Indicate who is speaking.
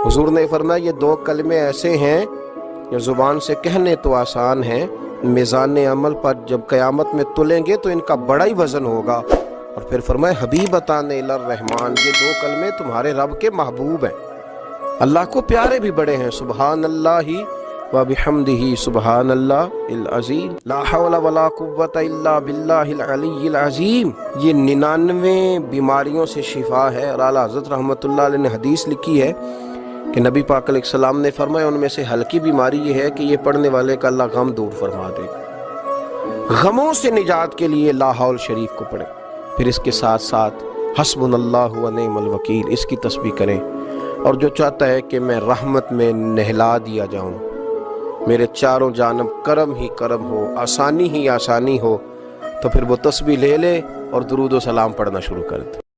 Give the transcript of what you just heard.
Speaker 1: حضور نے فرمایا یہ دو کلمے ایسے ہیں جو زبان سے کہنے تو آسان ہیں، میزان عمل پر جب قیامت میں تلیں گے تو ان کا بڑا ہی وزن ہوگا۔ اور پھر فرمایا حبیبتان الی الرحمن، یہ دو کلمے تمہارے رب کے محبوب ہیں، اللہ کو پیارے بھی بڑے ہیں۔ سبحان اللہ و بحمدہ سبحان اللہ العظیم، لا حول ولا قوت الا باللہ العلی العظیم۔ یہ 99 بیماریوں سے شفا ہے، اور اعلیٰ حضرت رحمۃ اللہ علیہ نے حدیث لکھی ہے کہ نبی پاک علیہ السلام نے فرمایا ان میں سے ہلکی بیماری یہ ہے کہ یہ پڑھنے والے کا اللہ غم دور فرما دے گا۔ غموں سے نجات کے لیے لا حول شریف کو پڑھیں، پھر اس کے ساتھ ساتھ حسبنا اللہ و نعم الوکیل اس کی تسبیح کریں۔ اور جو چاہتا ہے کہ میں رحمت میں نہلا دیا جاؤں، میرے چاروں جانب کرم ہی کرم ہو، آسانی ہی آسانی ہو، تو پھر وہ تسبیح لے لے اور درود و سلام پڑھنا شروع کر دے۔